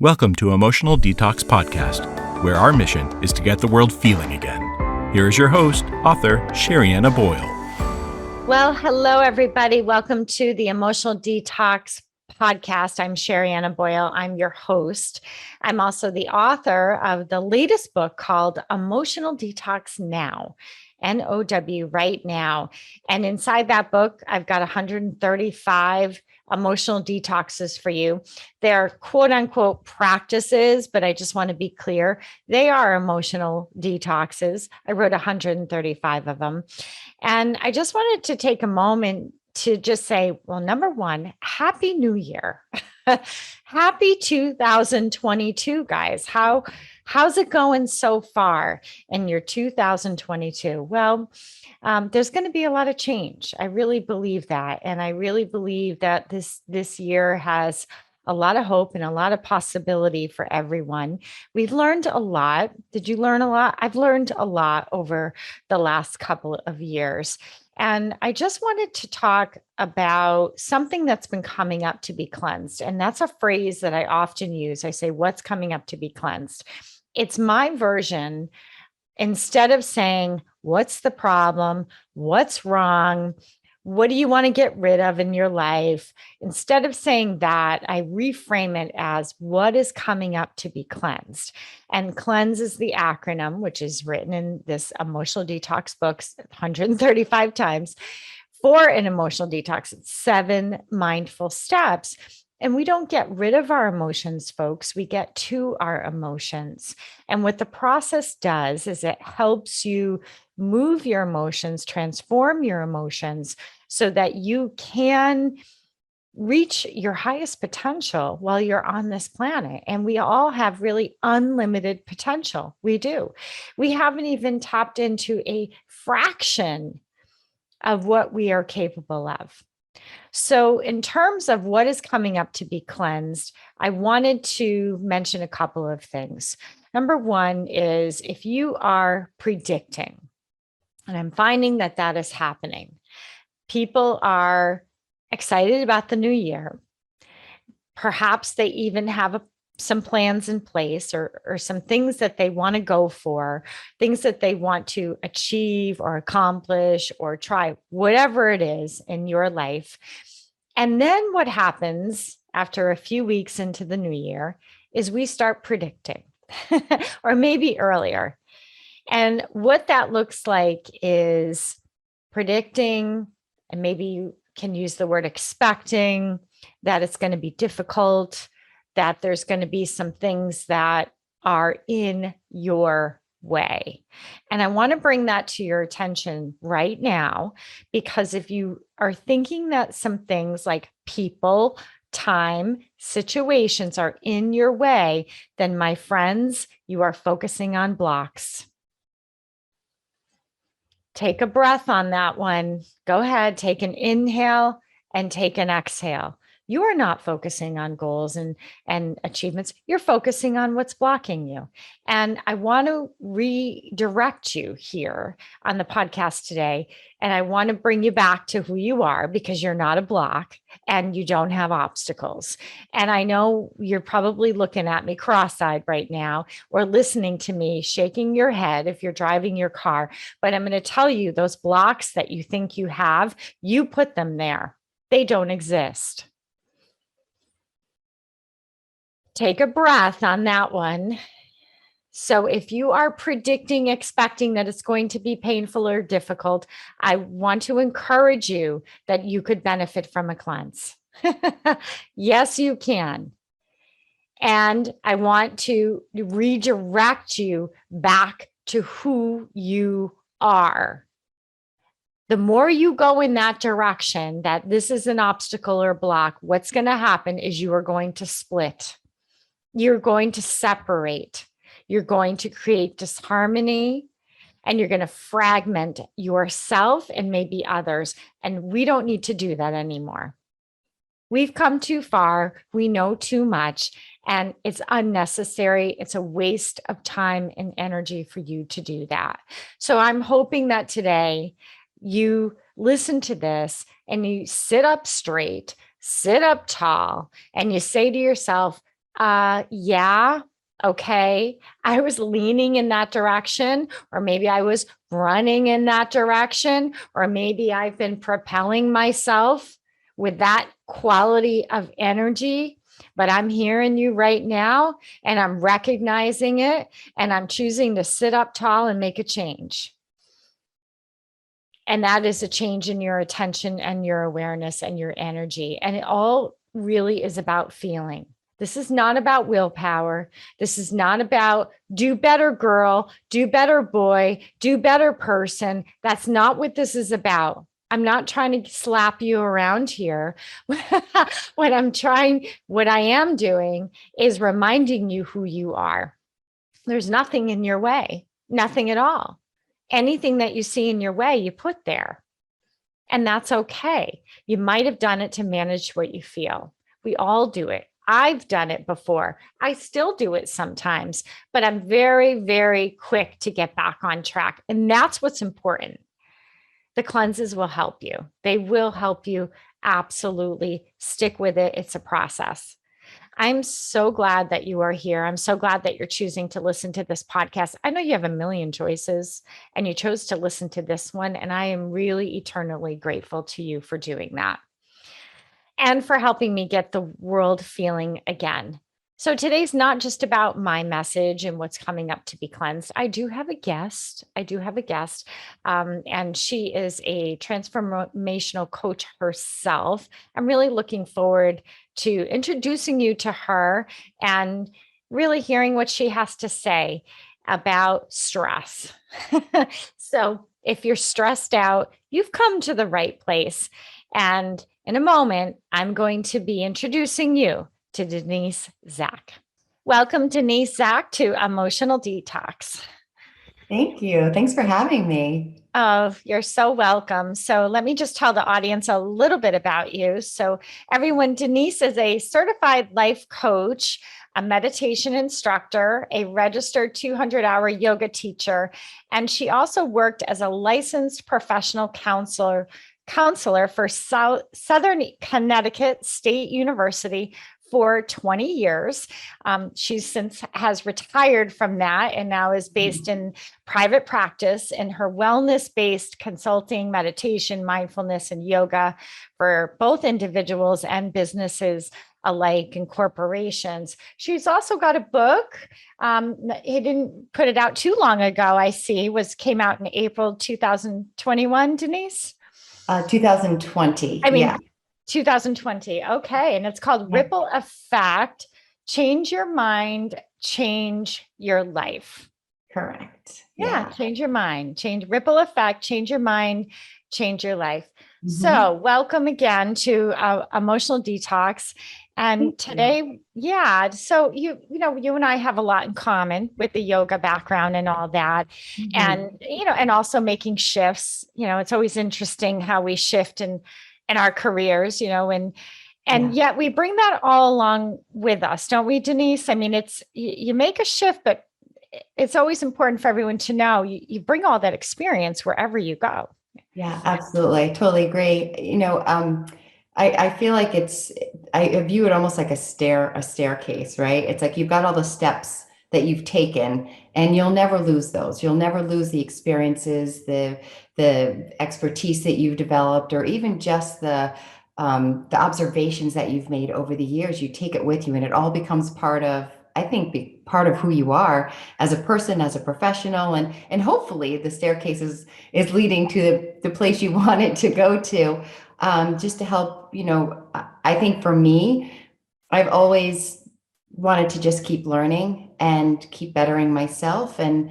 Welcome to Emotional Detox Podcast, where our mission is to get the world feeling again. Here is your host, author Sherianna Boyle. Well, hello, everybody. Welcome to the Emotional Detox Podcast. I'm Sherianna Boyle. I'm your host. I'm also the author of the latest book called Emotional Detox Now. NOW, right now. And inside that book, I've got 135 emotional detoxes for you. They're quote unquote practices, but I just want to be clear. They are emotional detoxes. I wrote 135 of them. And I just wanted to take a moment to just say, well, number one, Happy New Year. Happy 2022, guys. How's it going so far in your 2022? Well, there's going to be a lot of change. I really believe that. And I really believe that this year has a lot of hope and a lot of possibility for everyone. We've learned a lot. Did you learn a lot? I've learned a lot over the last couple of years. And I just wanted to talk about something that's been coming up to be cleansed. And that's a phrase that I often use. I say, what's coming up to be cleansed? It's my version. Instead of saying, what's the problem? What's wrong? What do you want to get rid of in your life? Instead of saying that, I reframe it as what is coming up to be cleansed. And cleanse is the acronym, which is written in this emotional detox books 135 times for an emotional detox. It's 7 mindful steps. And we don't get rid of our emotions, folks. We get to our emotions. And what the process does is it helps you move your emotions, transform your emotions so that you can reach your highest potential while you're on this planet. And we all have really unlimited potential. We do. We haven't even tapped into a fraction of what we are capable of. So, in terms of what is coming up to be cleansed, I wanted to mention a couple of things. Number one is if you are predicting, and I'm finding that that is happening, people are excited about the new year. Perhaps they even have some plans in place or some things that they want to go for, things that they want to achieve or accomplish or try, whatever it is in your life. And then what happens after a few weeks into the new year is we start predicting, or maybe earlier. And what that looks like is predicting, and maybe you can use the word expecting, that it's going to be difficult, that there's going to be some things that are in your way. And I want to bring that to your attention right now, because if you are thinking that some things like people, time, situations are in your way, then my friends, you are focusing on blocks. Take a breath on that one. Go ahead, take an inhale and take an exhale. You are not focusing on goals and achievements. You're focusing on what's blocking you. And I want to redirect you here on the podcast today. And I want to bring you back to who you are, because you're not a block and you don't have obstacles. And I know you're probably looking at me cross-eyed right now, or listening to me, shaking your head if you're driving your car. But I'm going to tell you, those blocks that you think you have, you put them there. They don't exist. Take a breath on that one. So if you are predicting, expecting that it's going to be painful or difficult, I want to encourage you that you could benefit from a cleanse. Yes, you can. And I want to redirect you back to who you are. The more you go in that direction, that this is an obstacle or block, what's going to happen is you are going to split. You're going to separate. You're going to create disharmony, and you're going to fragment yourself and maybe others. And we don't need to do that anymore. We've come too far. We know too much, and it's unnecessary. It's a waste of time and energy for you to do that. So I'm hoping that today you listen to this and you sit up straight, sit up tall, and you say to yourself, Yeah. Okay. I was leaning in that direction, or maybe I was running in that direction, or maybe I've been propelling myself with that quality of energy. But I'm hearing you right now and I'm recognizing it and I'm choosing to sit up tall and make a change. And that is a change in your attention and your awareness and your energy. And it all really is about feeling. This is not about willpower. This is not about do better, girl, do better, boy, do better, person. That's not what this is about. I'm not trying to slap you around here. What I am doing is reminding you who you are. There's nothing in your way, nothing at all. Anything that you see in your way, you put there. And that's okay. You might have done it to manage what you feel. We all do it. I've done it before. I still do it sometimes, but I'm very, very quick to get back on track. And that's what's important. The cleanses will help you. They will help you absolutely stick with it. It's a process. I'm so glad that you are here. I'm so glad that you're choosing to listen to this podcast. I know you have a million choices and you chose to listen to this one. And I am really eternally grateful to you for doing that and for helping me get the world feeling again. So today's not just about my message and what's coming up to be cleansed. I do have a guest. And she is a transformational coach herself. I'm really looking forward to introducing you to her and really hearing what she has to say about stress. So if you're stressed out, you've come to the right place. And in a moment, I'm going to be introducing you to Denise Zack. Welcome, Denise Zack, to Emotional Detox. Thank you. Thanks for having me. Oh, you're so welcome. So, let me just tell the audience a little bit about you. So, everyone, Denise is a certified life coach, a meditation instructor, a registered 200-hour yoga teacher, and she also worked as a licensed professional counselor for Southern Connecticut State University for 20 years. She since has retired from that and now is based in private practice in her wellness-based consulting, meditation, mindfulness, and yoga for both individuals and businesses alike and corporations. She's also got a book. He didn't put it out too long ago, I see, came out in April 2021, Denise? 2020. I mean, Yeah. 2020. Okay. And it's called Yeah. Ripple Effect. Change your mind, change your life. Correct. Yeah. Yeah. Change your mind, change ripple effect, change your mind, change your life. Mhm. So, welcome again to Emotional Detox. And Thank you. today, yeah. So you and I have a lot in common with the yoga background and all that, Mhm. and also making shifts. It's always interesting how we shift in our careers. And Yeah. yet we bring that all along with us, don't we, Denise? I mean, you make a shift, but it's always important for everyone to know you bring all that experience wherever you go. Yeah, absolutely. I totally agree. I feel like I view it almost like a staircase, right? It's like you've got all the steps that you've taken and you'll never lose those. You'll never lose the experiences, the expertise that you've developed, or even just the observations that you've made over the years. You take it with you and it all becomes part of, I think, part of who you are as a person, as a professional, and hopefully the staircase is leading to the place you want it to go to, just to help. I think for me, I've always wanted to just keep learning and keep bettering myself and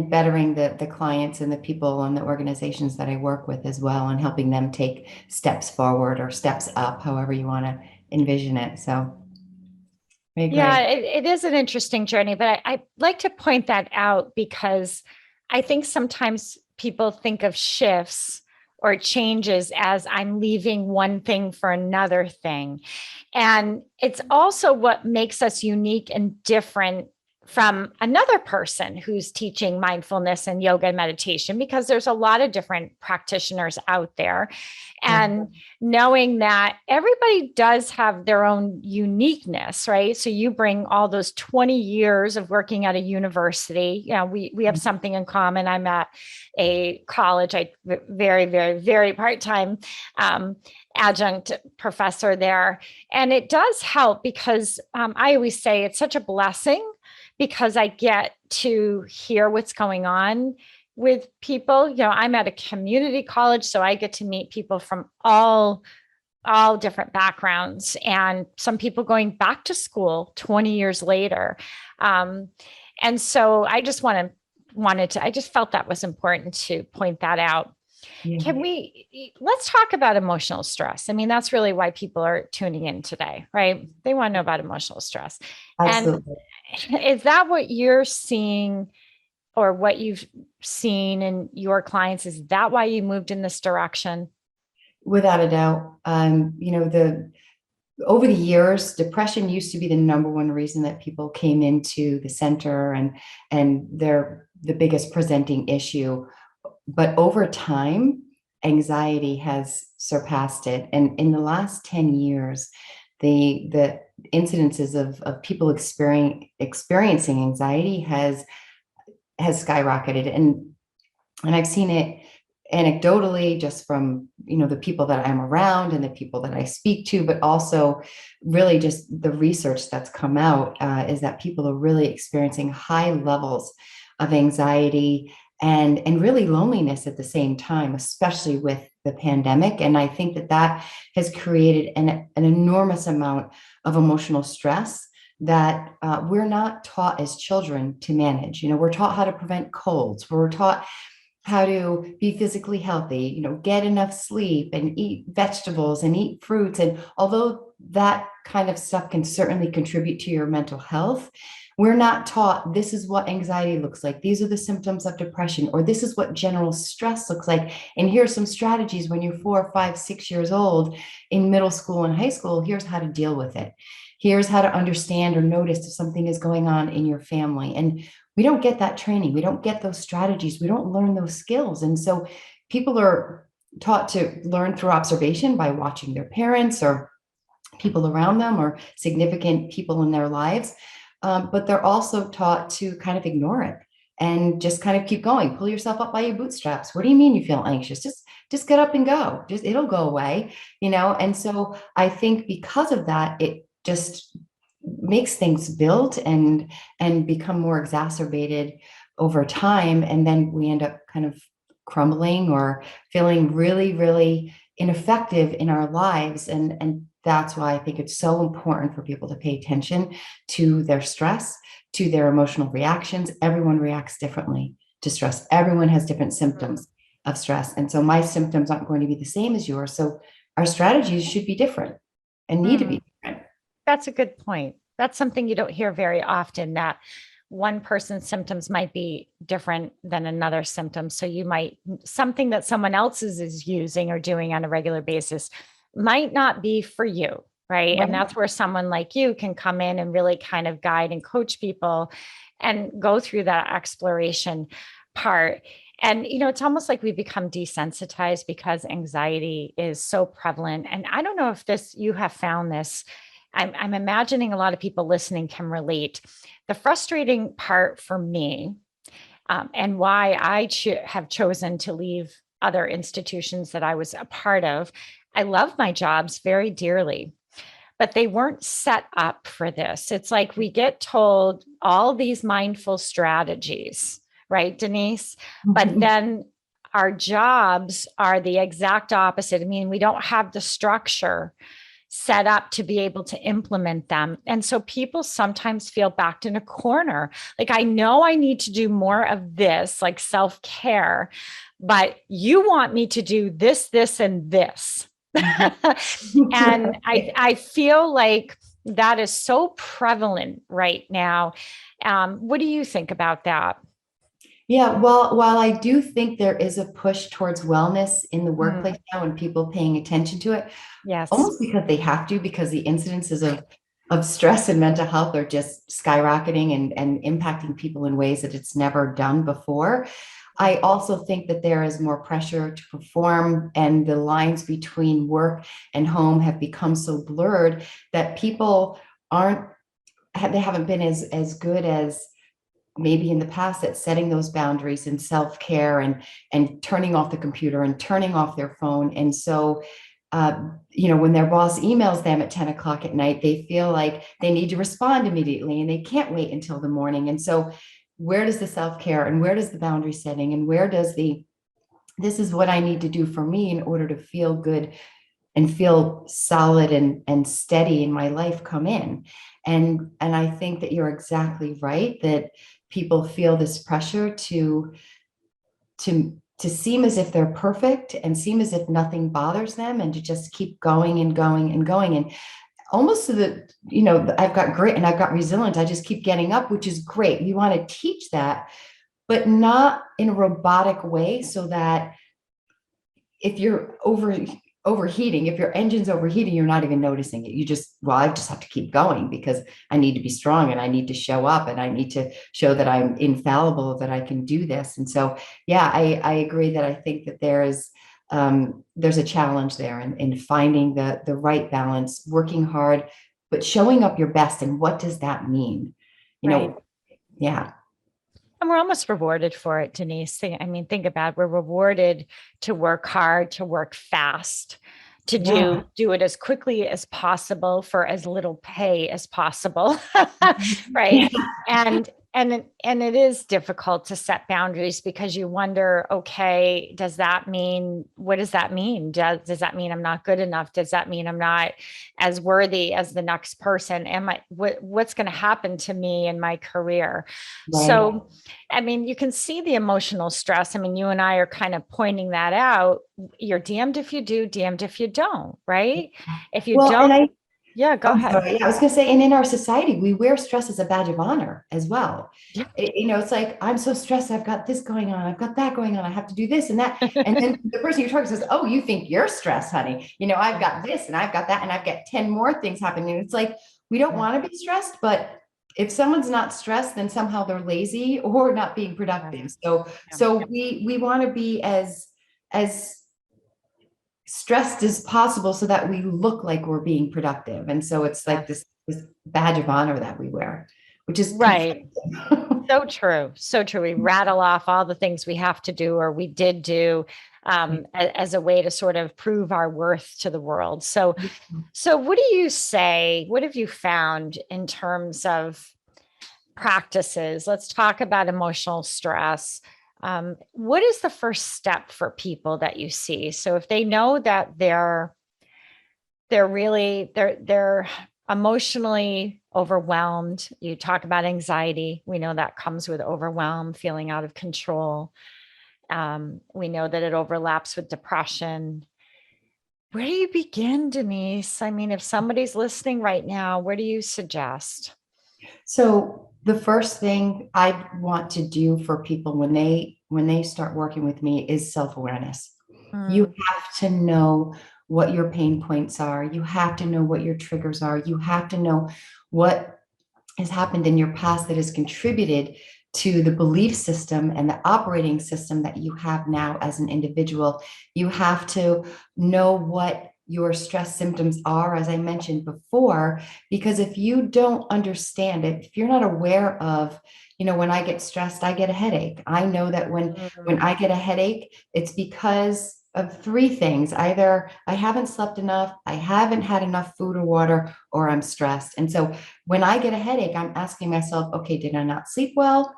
bettering the clients and the people and the organizations that I work with as well, and helping them take steps forward or steps up, however you want to envision it. So I Yeah, agree. it is an interesting journey, but I like to point that out because I think sometimes people think of shifts or changes as I'm leaving one thing for another thing. And it's also what makes us unique and different from another person who's teaching mindfulness and yoga and meditation, because there's a lot of different practitioners out there. And knowing that everybody does have their own uniqueness, right? So you bring all those 20 years of working at a university. You know, we have something in common. I'm at a college, very, very, very part-time adjunct professor there. And it does help because I always say it's such a blessing because I get to hear what's going on with people. You know, I'm at a community college, so I get to meet people from all different backgrounds, and some people going back to school 20 years later. And so I just I just felt that was important to point that out. Yeah. Let's talk about emotional stress. I mean, that's really why people are tuning in today, right? They want to know about emotional stress. Absolutely. And is that what you're seeing or what you've seen in your clients? Is that why you moved in this direction? Without a doubt. Over the years, depression used to be the number one reason that people came into the center, and they're the biggest presenting issue. But over time, anxiety has surpassed it. And in the last 10 years, the incidences of people experiencing anxiety has skyrocketed. And I've seen it anecdotally just from, the people that I'm around and the people that I speak to, but also really just the research that's come out is that people are really experiencing high levels of anxiety and really loneliness at the same time, especially with the pandemic. And I think that has created an enormous amount of emotional stress that we're not taught as children to manage. We're taught how to prevent colds. We're taught how to be physically healthy, get enough sleep and eat vegetables and eat fruits. And although that kind of stuff can certainly contribute to your mental health, we're not taught this is what anxiety looks like. These are the symptoms of depression, or this is what general stress looks like. And here's some strategies when you're 4, 5, 6 years old in middle school and high school. Here's how to deal with it. Here's how to understand or notice if something is going on in your family. And we don't get that training. We don't get those strategies. We don't learn those skills. And so people are taught to learn through observation by watching their parents or people around them or significant people in their lives. But they're also taught to kind of ignore it and just kind of keep going. Pull yourself up by your bootstraps. What do you mean you feel anxious? Just get up and go. It'll go away, And so I think because of that, it just makes things build and become more exacerbated over time. And then we end up kind of crumbling or feeling really, really ineffective in our lives. And that's why I think it's so important for people to pay attention to their stress, to their emotional reactions. Everyone reacts differently to stress. Everyone has different symptoms of stress. And so my symptoms aren't going to be the same as yours. So our strategies should be different and need to be different. That's a good point. That's something you don't hear very often, that one person's symptoms might be different than another symptom. So something that someone else is using or doing on a regular basis might not be for you, right? And that's where someone like you can come in and really kind of guide and coach people and go through that exploration part. And, it's almost like we become desensitized because anxiety is so prevalent. And I don't know if you have found this. I'm imagining a lot of people listening can relate. The frustrating part for me, and why I have chosen to leave other institutions that I was a part of, I love my jobs very dearly, but they weren't set up for this. It's like we get told all these mindful strategies, right, Denise? But then our jobs are the exact opposite. I mean, we don't have the structure set up to be able to implement them. And so people sometimes feel backed in a corner. Like, I know I need to do more of this, like self-care, but you want me to do this, this, and this. And I feel like that is so prevalent right now. What do you think about that? Yeah, well, while I do think there is a push towards wellness in the workplace now and people paying attention to it, Yes. almost because they have to, because the incidences of of stress and mental health are just skyrocketing and impacting people in ways that it's never done before. I also think that there is more pressure to perform, and the lines between work and home have become so blurred that people aren't, they haven't been as good as maybe in the past at setting those boundaries and self-care and turning off the computer and turning off their phone. And so when their boss emails them at 10 o'clock at night, they feel like they need to respond immediately and they can't wait until the morning. And so where does the self-care and where does the boundary setting and where does this is what I need to do for me in order to feel good and feel solid and steady in my life come in? And I think that you're exactly right, that people feel this pressure to seem as if they're perfect and seem as if nothing bothers them, and to just keep going and going and going. And almost to I've got grit and I've got resilience. I just keep getting up, which is great. We want to teach that, but not in a robotic way, so that if you're overheating, if your engine's overheating, you're not even noticing it. I just have to keep going because I need to be strong and I need to show up and I need to show that I'm infallible, that I can do this. And so, yeah, I agree that I think that there's a challenge there in finding the right balance, working hard, but showing up your best. And what does that mean? Right. Yeah. And we're almost rewarded for it, Denise. Think about it. We're rewarded to work hard, to work fast, to do it as quickly as possible for as little pay as possible. Right. Yeah. And it is difficult to set boundaries because you wonder, okay, what does that mean? Does that mean I'm not good enough? Does that mean I'm not as worthy as the next person? What's going to happen to me in my career? Right. So, you can see the emotional stress. You and I are kind of pointing that out. You're damned if you do, damned if you don't, right? If you don't, yeah, go ahead. Sorry. Yeah, I was going to say, and in our society, we wear stress as a badge of honor as well. Yeah. It's like, I'm so stressed. I've got this going on. I've got that going on. I have to do this and that. And then the person you're talking to says, oh, you think you're stressed, honey. I've got this and I've got that. And I've got 10 more things happening. It's like, we don't want to be stressed, but if someone's not stressed, then somehow they're lazy or not being productive. So we want to be as stressed as possible so that we look like we're being productive. And so it's like this badge of honor that we wear, which is right. So true. So true. We rattle off all the things we have to do or we did do as a way to sort of prove our worth to the world. So what do you say? What have you found in terms of practices? Let's talk about emotional stress. What is the first step for people that you see? So if they know that they're emotionally overwhelmed, you talk about anxiety. We know that comes with overwhelm, feeling out of control. We know that it overlaps with depression. Where do you begin, Denise? If somebody's listening right now, where do you suggest? So the first thing I want to do for people when they start working with me is self-awareness. You have to know what your pain points are. You have to know what your triggers are. You have to know what has happened in your past that has contributed to the belief system and the operating system that you have now as an individual. You have to know what your stress symptoms are, as I mentioned before, because if you don't understand it, if you're not aware of, when I get stressed, I get a headache. I know that when I get a headache, it's because of three things. Either I haven't slept enough, I haven't had enough food or water, or I'm stressed. And so when I get a headache, I'm asking myself, okay, did I not sleep well?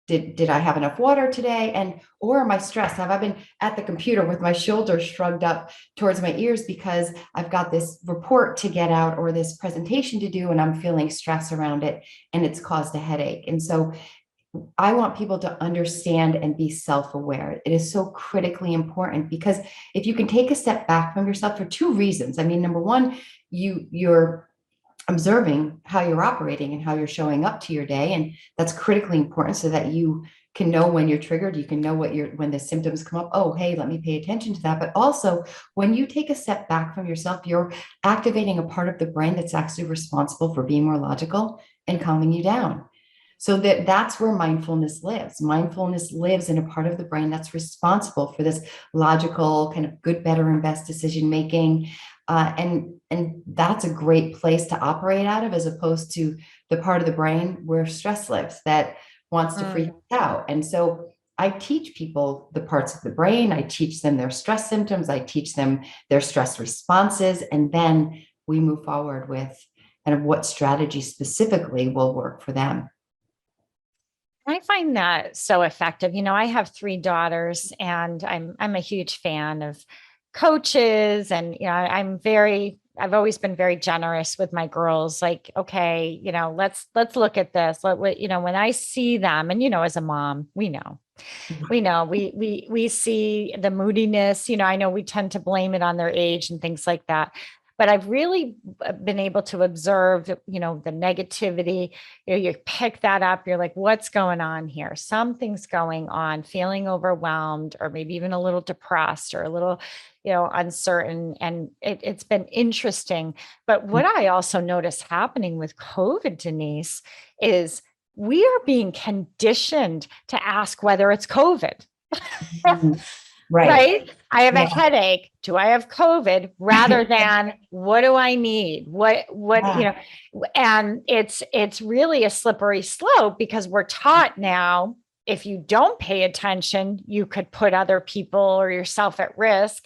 Did I have enough water today? Or am I stressed? Have I been at the computer with my shoulders shrugged up towards my ears because I've got this report to get out or this presentation to do and I'm feeling stress around it and it's caused a headache? And so I want people to understand and be self-aware. It is so critically important because if you can take a step back from yourself for two reasons. Number one, you're observing how you're operating and how you're showing up to your day. And that's critically important so that you can know when you're triggered. You can know when the symptoms come up. Oh, hey, let me pay attention to that. But also, when you take a step back from yourself, you're activating a part of the brain that's actually responsible for being more logical and calming you down. So that's where mindfulness lives. Mindfulness lives in a part of the brain that's responsible for this logical kind of good, better, and best decision making. And that's a great place to operate out of, as opposed to the part of the brain where stress lives that wants to freak out. And so I teach people the parts of the brain. I teach them their stress symptoms. I teach them their stress responses. And then we move forward with kind of what strategy specifically will work for them. I find that so effective. I have 3 daughters, and I'm a huge fan of coaches, and I've always been very generous with my girls. Like, okay, let's look at this. When I see them, and as a mom, we see the moodiness. I know we tend to blame it on their age and things like that. But I've really been able to observe, the negativity. You pick that up. You're like, what's going on here? Something's going on, feeling overwhelmed, or maybe even a little depressed, or a little, uncertain. And it's been interesting. But what I also notice happening with COVID, Denise, is we are being conditioned to ask whether it's COVID. Right. I have a headache. Do I have COVID? Rather than what do I need? And it's really a slippery slope, because we're taught now, if you don't pay attention, you could put other people or yourself at risk.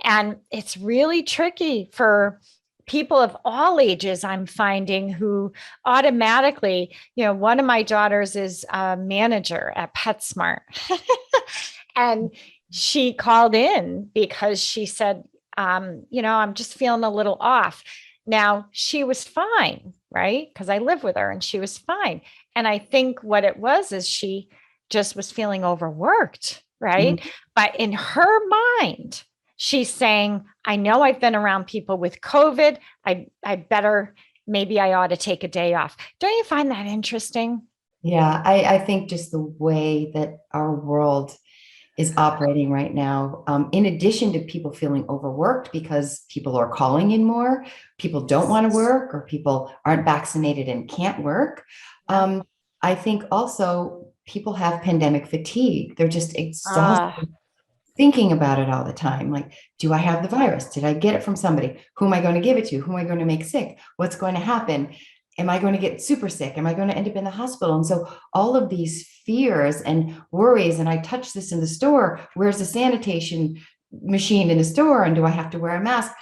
And it's really tricky for people of all ages, I'm finding, who automatically, one of my daughters is a manager at PetSmart. And she called in because she said, I'm just feeling a little off. Now, she was fine, right? Because I live with her, and she was fine. And I think what it was is she just was feeling overworked, right? Mm-hmm. But in her mind, she's saying, I know I've been around people with COVID. Maybe I ought to take a day off. Don't you find that interesting? Yeah, I think just the way that our world is operating right now, in addition to people feeling overworked because people are calling in more, people don't want to work, or people aren't vaccinated and can't work. I think also people have pandemic fatigue. They're just exhausted thinking about it all the time. Like, do I have the virus? Did I get it from somebody? Who am I going to give it to? Who am I going to make sick? What's going to happen? Am I going to get super sick? Am I going to end up in the hospital? And so all of these fears and worries, and I touch this in the store, where's the sanitation machine in the store? And do I have to wear a mask?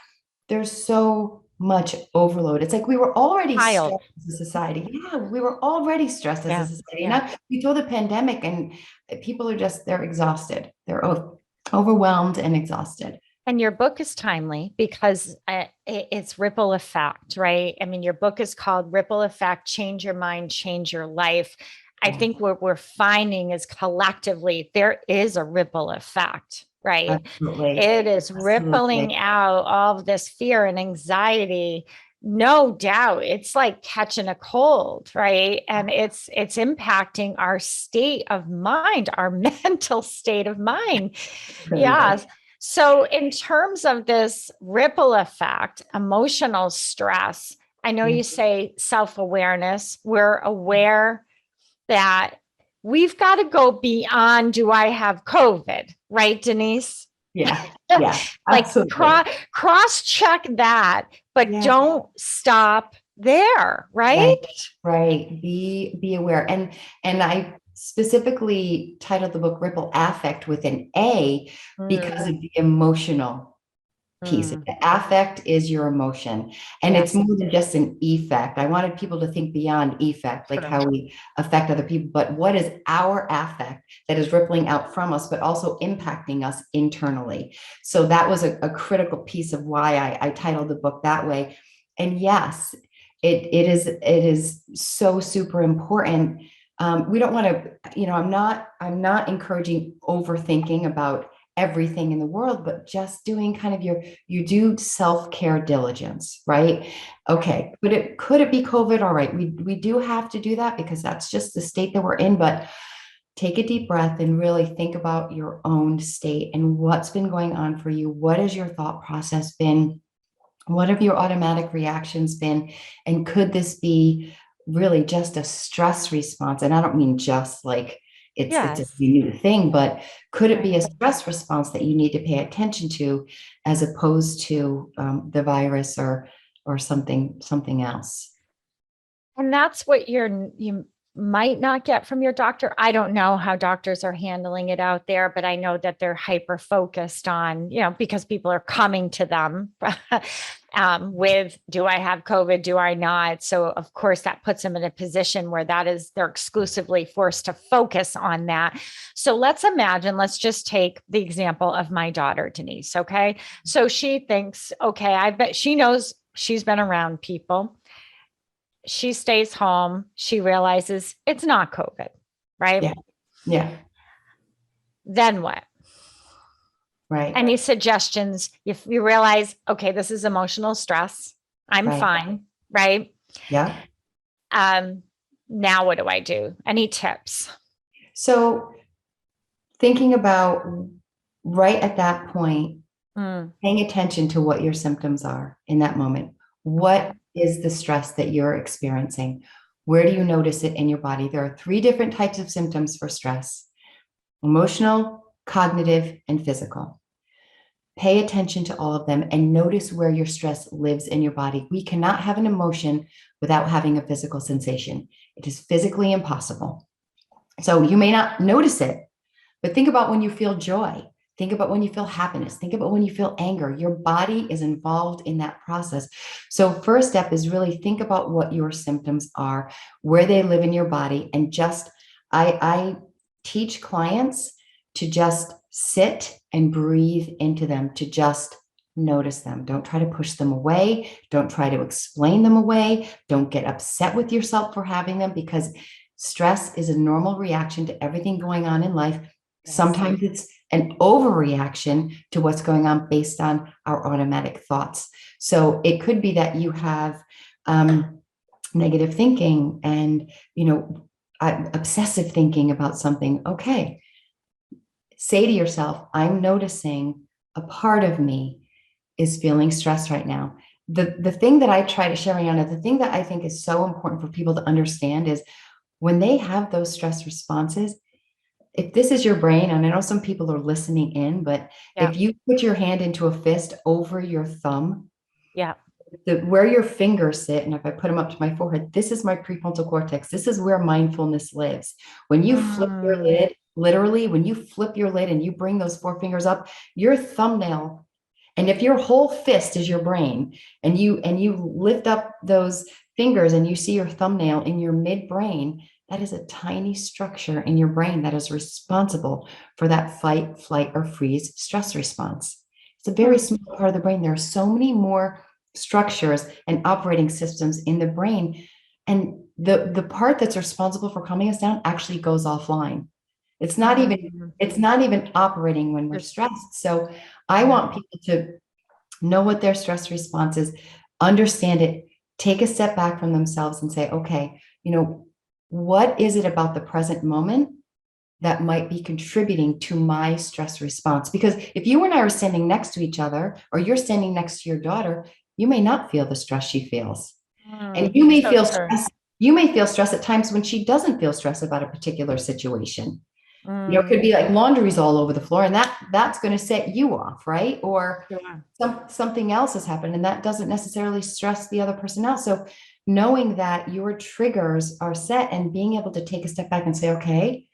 There's so much overload. It's like we were already stressed as a society. Yeah, we were already stressed as a society. And now we throw the pandemic, and people are they're exhausted. They're overwhelmed and exhausted. And your book is timely because it's ripple effect, right? I mean, your book is called Ripple Effect, Change Your Mind, Change Your Life. I think what we're finding is collectively there is a ripple effect, right? Absolutely. It is rippling out all of this fear and anxiety. No doubt. It's like catching a cold, right? And it's impacting our state of mind, our mental state of mind. Yeah. So in terms of this ripple effect, emotional stress, I know you say self-awareness. We're aware that we've got to go beyond, do I have COVID? Right, Denise? Yeah. Yeah. Like cross-check that, but don't stop there, right? Right. Be aware. And I specifically titled the book Ripple Affect with an A because of the emotional piece. The affect is your emotion, and it's more than just an effect. I wanted people to think beyond effect, like how we affect other people, but what is our affect that is rippling out from us, but also impacting us internally. So that was a critical piece of why I titled the book that way. And yes, it is so super important. We don't want to, I'm not encouraging overthinking about everything in the world, but just doing kind of you do self-care diligence, right? Okay. Could it be COVID? All right. We do have to do that because that's just the state that we're in, but take a deep breath and really think about your own state and what's been going on for you. What has your thought process been? What have your automatic reactions been? And could this be really just a stress response? And I don't mean just like it's a Yes. new thing, but could it be Right. a stress response that you need to pay attention to as opposed to the virus or something else? And that's what you might not get from your doctor. I don't know how doctors are handling it out there, but I know that they're hyper focused on, because people are coming to them with, do I have COVID? Do I not? So of course that puts them in a position where they're exclusively forced to focus on that. So let's just take the example of my daughter, Denise. Okay. So she thinks, okay, I bet she knows she's been around people. She stays home. She realizes it's not COVID, right? Yeah. Yeah. Then what? Right. Any suggestions? If you realize, okay, this is emotional stress, I'm Right. fine, right? Yeah. Now what do I do? Any tips? So thinking about right at that point, paying attention to what your symptoms are in that moment. What is the stress that you're experiencing? Where do you notice it in your body? There are 3 different types of symptoms for stress: emotional, cognitive, and physical. Pay attention to all of them and notice where your stress lives in your body. We cannot have an emotion without having a physical sensation. It is physically impossible. So you may not notice it, but think about when you feel joy. Think about when you feel happiness. Think about when you feel anger. Your body is involved in that process. So first step is really think about what your symptoms are, where they live in your body, and I teach clients to just sit and breathe into them, to just notice them. Don't try to push them away. Don't try to explain them away. Don't get upset with yourself for having them, because stress is a normal reaction to everything going on in life. Yes. Sometimes it's an overreaction to what's going on based on our automatic thoughts. So it could be that you have negative thinking and, obsessive thinking about something. Okay. Say to yourself, I'm noticing a part of me is feeling stressed right now. The thing that I try to share, Rihanna, the thing that I think is so important for people to understand is when they have those stress responses, if this is your brain, and I know some people are listening in, but Yeah. if you put your hand into a fist over your thumb, Yeah. where your fingers sit, and if I put them up to my forehead, this is my prefrontal cortex. This is where mindfulness lives. When you flip your lid, literally, when you flip your lid and you bring those 4 fingers up, your thumbnail, and if your whole fist is your brain, and you lift up those fingers and you see your thumbnail in your midbrain, that is a tiny structure in your brain that is responsible for that fight, flight, or freeze stress response. It's a very small part of the brain. There are so many more structures and operating systems in the brain. And the part that's responsible for calming us down actually goes offline. It's not even operating when we're stressed. So I want people to know what their stress response is, understand it, take a step back from themselves and say, okay, what is it about the present moment that might be contributing to my stress response? Because if you and I are standing next to each other, or you're standing next to your daughter, you may not feel the stress she feels. And you may feel stress. You may feel stress at times when she doesn't feel stress about a particular situation. It could be like laundry's all over the floor, and that's going to set you off, right? Or something else has happened, and that doesn't necessarily stress the other person out. So knowing that your triggers are set and being able to take a step back and say, okay,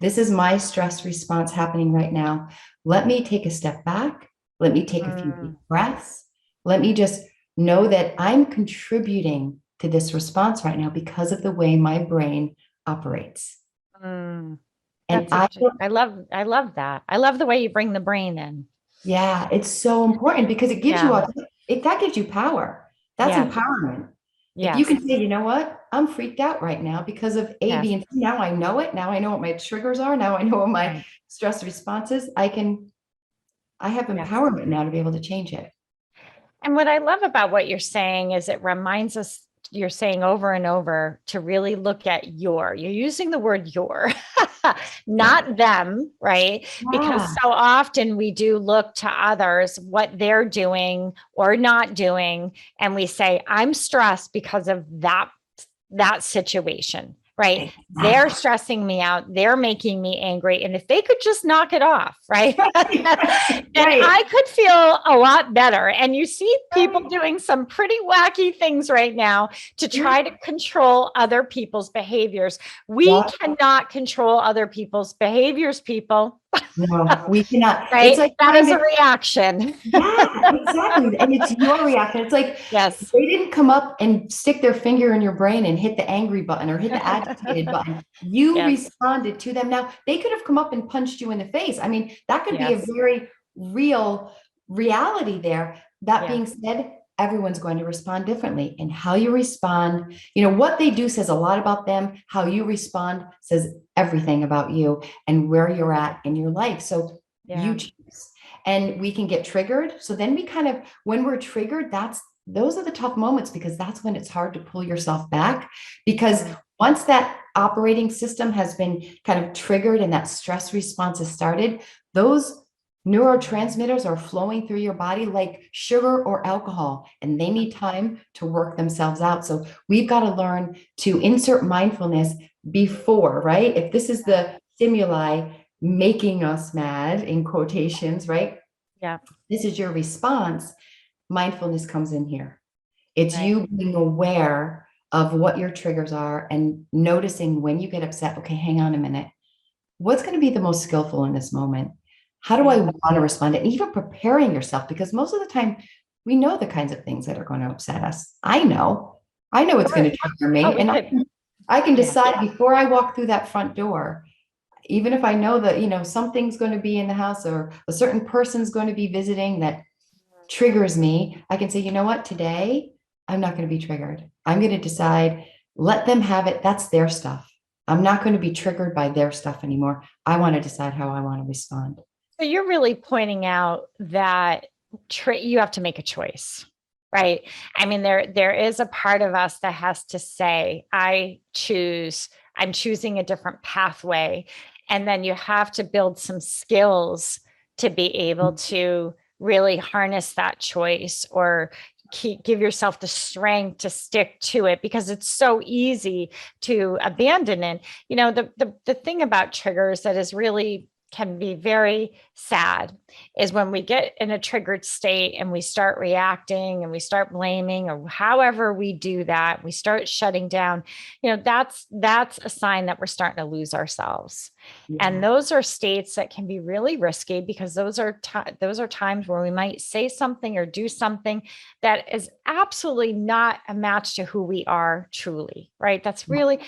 this is my stress response happening right now. Let me take a step back. Let me take a few deep breaths. Let me just know that I'm contributing to this response right now because of the way my brain operates. And I love that. I love the way you bring the brain in. Yeah, it's so important because it gives that gives you power. That's empowerment. If you can say, you know what, I'm freaked out right now because of A, B, and C. Now I know it. Now I know what my triggers are. Now I know what my stress response is. I can I have empowerment now to be able to change it. And what I love about what you're saying is it reminds us, you're saying over and over to really look at you're using the word your, not them, right? Because Yeah. so often we do look to others, what they're doing or not doing, and we say, I'm stressed because of that situation, right? They're Exactly. stressing me out. They're making me angry. And if they could just knock it off, right? Then Right. I could feel a lot better. And you see people Right. doing some pretty wacky things right now to Yeah. try to control other people's behaviors. We Yeah. cannot control other people's behaviors, people, No, we cannot. It's right? like That trying is a to, reaction. yeah, exactly. And it's your reaction. It's like Yes. they didn't come up and stick their finger in your brain and hit the angry button or hit the agitated button. You Yes. responded to them. Now, they could have come up and punched you in the face. I mean, that could be a Yes. very real reality there. That Yeah. being said, everyone's going to respond differently. And how you respond, what they do says a lot about them. How you respond says everything about you and where you're at in your life. So you Yeah. choose. And we can get triggered. So then we kind of, when we're triggered, those are the tough moments, because that's when it's hard to pull yourself back. Because Mm. once that operating system has been kind of triggered and that stress response has started, those neurotransmitters are flowing through your body like sugar or alcohol, and they need time to work themselves out. So we've got to learn to insert mindfulness before, right? If this is the stimuli making us mad, in quotations, right? Yeah. This is your response. Mindfulness comes in here. It's Right. you being aware of what your triggers are and noticing when you get upset. Okay, hang on a minute. What's going to be the most skillful in this moment? How do I Yeah. want to respond? And even preparing yourself, because most of the time we know the kinds of things that are going to upset us. I know it's Sure. going to trigger Oh, me. we And could. I can Yeah. decide before I walk through that front door, even if I know that, something's going to be in the house or a certain person's going to be visiting that triggers me, I can say, you know what, today I'm not going to be triggered. I'm going to decide, let them have it. That's their stuff. I'm not going to be triggered by their stuff anymore. I want to decide how I want to respond. So you're really pointing out that you have to make a choice, right? I mean, there is a part of us that has to say, I'm choosing a different pathway. And then you have to build some skills to be able to really harness that choice, or give yourself the strength to stick to it, because it's so easy to abandon it. The thing about triggers that is really can be very sad is when we get in a triggered state and we start reacting and we start blaming, or however we do that, we start shutting down. That's a sign that we're starting to lose ourselves. And Yeah. those are states that can be really risky, because those are times where we might say something or do something that is absolutely not a match to who we are truly, right? That's really,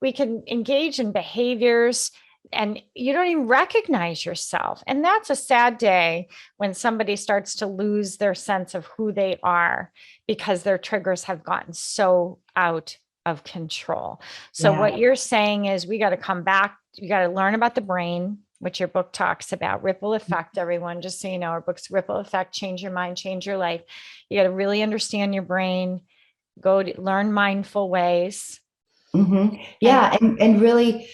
we can engage in behaviors and you don't even recognize yourself. And that's a sad day when somebody starts to lose their sense of who they are because their triggers have gotten so out of control. So Yeah. what you're saying is we got to come back. You got to learn about the brain, which your book talks about. Ripple effect, everyone, just so you know, our book's Ripple Effect, Change Your Mind, Change Your Life. You got to really understand your brain, go to learn mindful ways. Yeah. And really,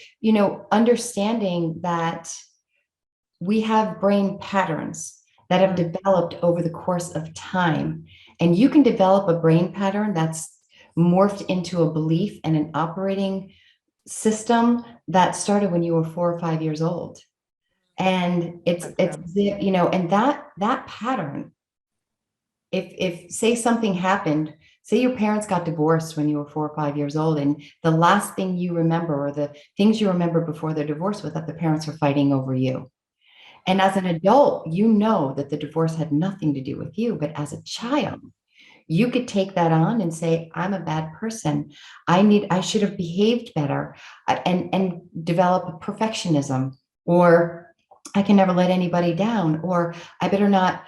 understanding that we have brain patterns that have developed over the course of time. And you can develop a brain pattern that's morphed into a belief and an operating system that started when you were 4 or 5 years old. And and that pattern, if say something happened, say your parents got divorced when you were 4 or 5 years old, and the last thing you remember, or the things you remember before their divorce, was that the parents were fighting over you. And as an adult, you know that the divorce had nothing to do with you. But as a child, you could take that on and say, I'm a bad person. I should have behaved better, and develop perfectionism, or I can never let anybody down, or I better not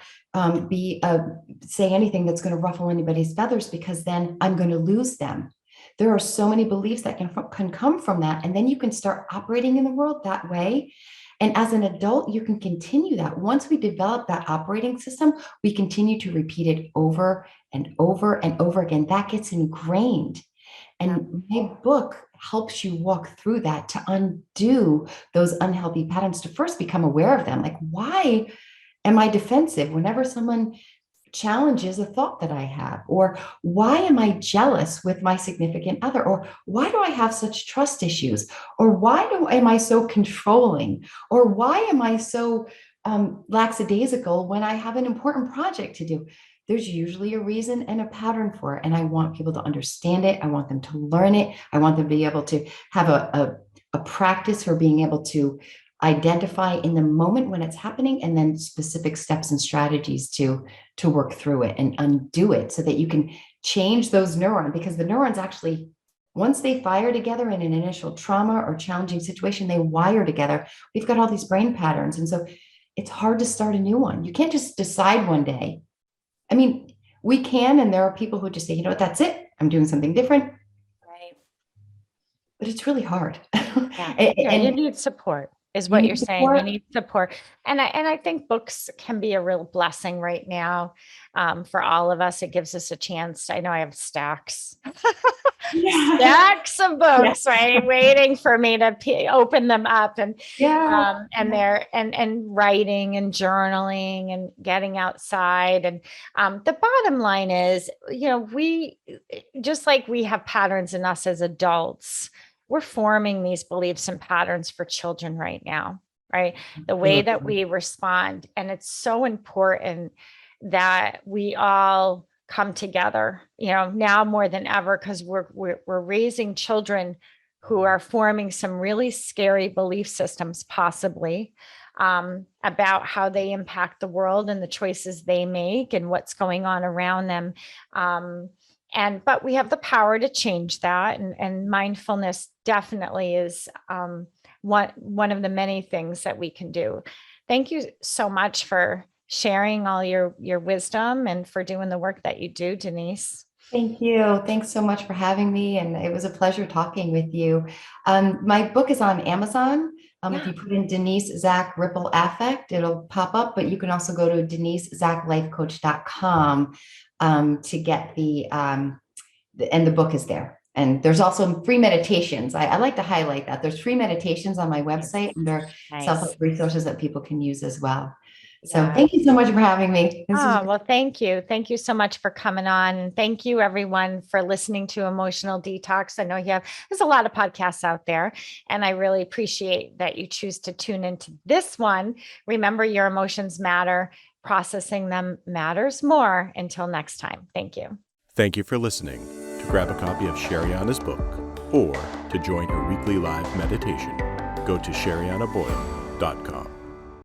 say anything that's going to ruffle anybody's feathers, because then I'm going to lose them. there are so many beliefs that can come from that. And then you can start operating in the world that way. And as an adult, you can continue that. Once we develop that operating system, we continue to repeat it over and over and over again. That gets ingrained. And my book helps you walk through that to undo those unhealthy patterns, to first become aware of them. Like, why am I defensive whenever someone challenges a thought that I have? Or why am I jealous with my significant other? Or why do I have such trust issues? Or am I so controlling? Or why am I so lackadaisical when I have an important project to do? There's usually a reason and a pattern for it. And I want people to understand it. I want them to learn it. I want them to be able to have a practice for being able to identify in the moment when it's happening, and then specific steps and strategies to work through it and undo it, so that you can change those neurons. Because the neurons actually, once they fire together in an initial trauma or challenging situation, they wire together. We've got all these brain patterns. And so it's hard to start a new one. You can't just decide one day. I mean, we can, and there are people who just say, you know what, that's it. I'm doing something different. Right. But it's really hard. Yeah. And you need support. Is what you're saying. You need support. And I think books can be a real blessing right now for all of us. It gives us a chance. I know I have stacks of books, right, waiting for me to open them up, and and writing and journaling and getting outside. And the bottom line is, we, just like we have patterns in us as adults, we're forming these beliefs and patterns for children right now, right? The way that we respond. And it's so important that we all come together, now more than ever, because we're raising children who are forming some really scary belief systems, possibly, about how they impact the world and the choices they make and what's going on around them. But we have the power to change that. And mindfulness definitely is one of the many things that we can do. Thank you so much for sharing all your wisdom and for doing the work that you do, Denise. Thank you. Thanks so much for having me. And it was a pleasure talking with you. My book is on Amazon. If you put in Denise Zack Ripple Affect, it'll pop up, but you can also go to denisezacklifecoach.com to get and the book is there. And there's also free meditations. I like to highlight that. There's free meditations on my website, and there are self-help resources that people can use as well. So thank you so much for having me. Well, thank you. Thank you so much for coming on. And thank you, everyone, for listening to Emotional Detox. I know there's a lot of podcasts out there, and I really appreciate that you choose to tune into this one. Remember, your emotions matter. Processing them matters more. Until next time. Thank you. Thank you for listening. To grab a copy of Sherianna's book or to join her weekly live meditation, go to sheriannaboyle.com.